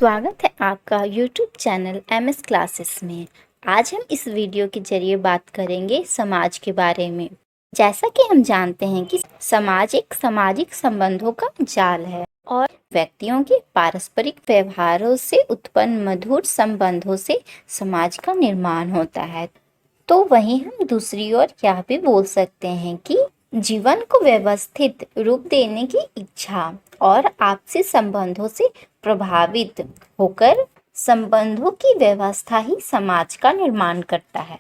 स्वागत है आपका YouTube चैनल MS क्लासेस में। आज हम इस वीडियो के जरिए बात करेंगे समाज के बारे में। जैसा कि हम जानते हैं कि समाज एक सामाजिक संबंधों का जाल है और व्यक्तियों के पारस्परिक व्यवहारों से उत्पन्न मधुर संबंधों से समाज का निर्माण होता है। तो वहीं हम दूसरी ओर यह भी बोल सकते हैं कि जीवन को व्यवस्थित रूप देने की इच्छा और आपसी संबंधों से प्रभावित होकर संबंधों की व्यवस्था ही समाज का निर्माण करता है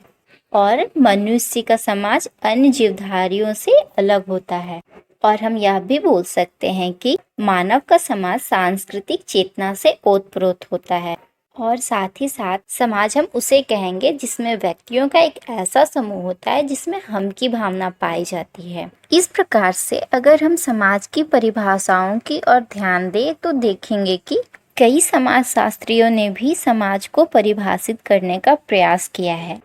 और मनुष्य का समाज अन्य जीवधारियों से अलग होता है। और हम यह भी बोल सकते हैं कि मानव का समाज सांस्कृतिक चेतना से ओतप्रोत होता है और साथ ही साथ समाज हम उसे कहेंगे जिसमें व्यक्तियों का एक ऐसा समूह होता है जिसमें हम की भावना पाई जाती है। इस प्रकार से अगर हम समाज की परिभाषाओं की ओर ध्यान दें तो देखेंगे कि कई समाजशास्त्रियों ने भी समाज को परिभाषित करने का प्रयास किया है।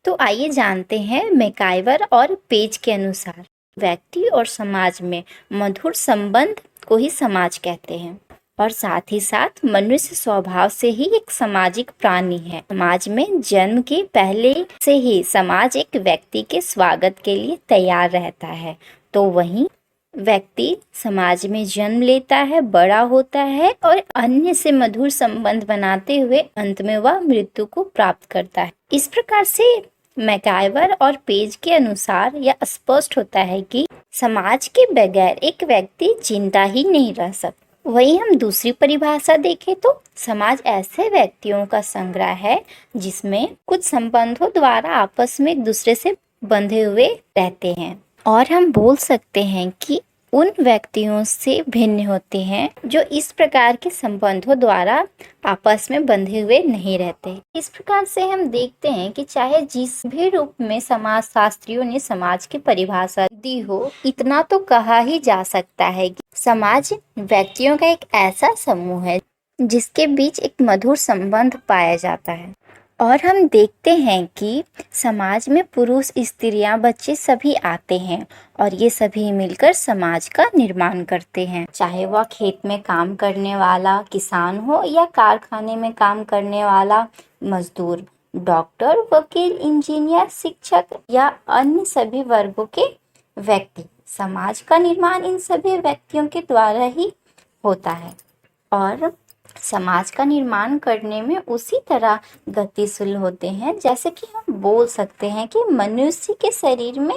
तो आइए जानते हैं मैकाइवर और पेज के अनुसार व्यक्ति और समाज में मधुर संबंध को ही समाज कहते हैं और साथ ही साथ मनुष्य स्वभाव से ही एक सामाजिक प्राणी है। समाज में जन्म के पहले से ही समाज एक व्यक्ति के स्वागत के लिए तैयार रहता है। तो वहीं व्यक्ति समाज में जन्म लेता है, बड़ा होता है और अन्य से मधुर संबंध बनाते हुए अंत में वह मृत्यु को प्राप्त करता है। इस प्रकार से मैकाइवर और पेज के अनुसार यह स्पष्ट होता है कि समाज के बगैर एक व्यक्ति जिंदा ही नहीं रह सकता। वहीं हम दूसरी परिभाषा देखें तो समाज ऐसे व्यक्तियों का संग्रह है जिसमें कुछ संबंधों द्वारा आपस में एक दूसरे से बंधे हुए रहते हैं और हम बोल सकते हैं कि उन व्यक्तियों से भिन्न होते हैं जो इस प्रकार के संबंधों द्वारा आपस में बंधे हुए नहीं रहते। इस प्रकार से हम देखते हैं कि चाहे जिस भी रूप में समाजशास्त्रियों ने समाज की परिभाषा दी हो, इतना तो कहा ही जा सकता है कि समाज व्यक्तियों का एक ऐसा समूह है जिसके बीच एक मधुर संबंध पाया जाता है। और हम देखते हैं कि समाज में पुरुष, स्त्रियां, बच्चे सभी आते हैं और ये सभी मिलकर समाज का निर्माण करते हैं। चाहे वह खेत में काम करने वाला किसान हो या कारखाने में काम करने वाला मजदूर, डॉक्टर, वकील, इंजीनियर, शिक्षक या अन्य सभी वर्गों के व्यक्ति। समाज का निर्माण इन सभी व्यक्तियों के द्वारा ही होता है और समाज का निर्माण करने में उसी तरह गतिशील होते हैं जैसे कि हम बोल सकते हैं कि मनुष्य के शरीर में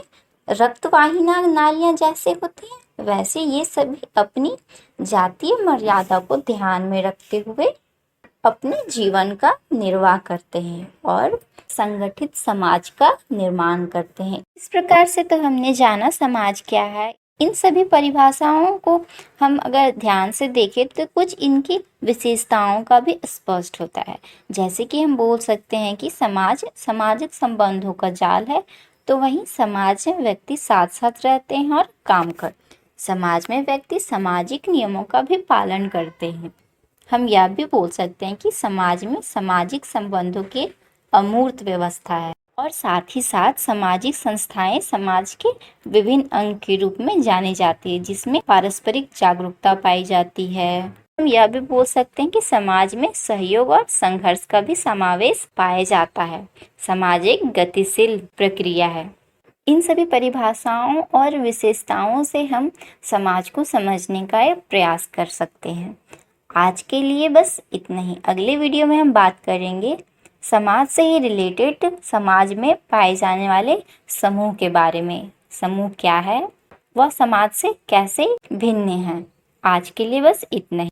रक्तवाहिना नालियां जैसे होती हैं, वैसे ये सभी अपनी जातीय मर्यादा को ध्यान में रखते हुए अपने जीवन का निर्वाह करते हैं और संगठित समाज का निर्माण करते हैं। इस प्रकार से तो हमने जाना समाज क्या है। इन सभी परिभाषाओं को हम अगर ध्यान से देखें तो कुछ इनकी विशेषताओं का भी स्पष्ट होता है। जैसे कि हम बोल सकते हैं कि समाज सामाजिक संबंधों का जाल है, तो वहीं समाज में व्यक्ति साथ साथ रहते हैं और काम करते हैं। समाज में व्यक्ति सामाजिक नियमों का भी पालन करते हैं। हम यह भी बोल सकते हैं कि समाज में सामाजिक संबंधों की अमूर्त व्यवस्था है और साथ ही साथ सामाजिक संस्थाएं समाज के विभिन्न अंग के रूप में जानी जाती है जिसमें पारस्परिक जागरूकता पाई जाती है। हम यह भी बोल सकते हैं कि समाज में सहयोग और संघर्ष का भी समावेश पाया जाता है। समाज एक गतिशील प्रक्रिया है। इन सभी परिभाषाओं और विशेषताओं से हम समाज को समझने का एक प्रयास कर सकते हैं। आज के लिए बस इतना ही। अगले वीडियो में हम बात करेंगे समाज से ही रिलेटेड समाज में पाए जाने वाले समूह के बारे में। समूह क्या है, वह समाज से कैसे भिन्न है। आज के लिए बस इतना ही।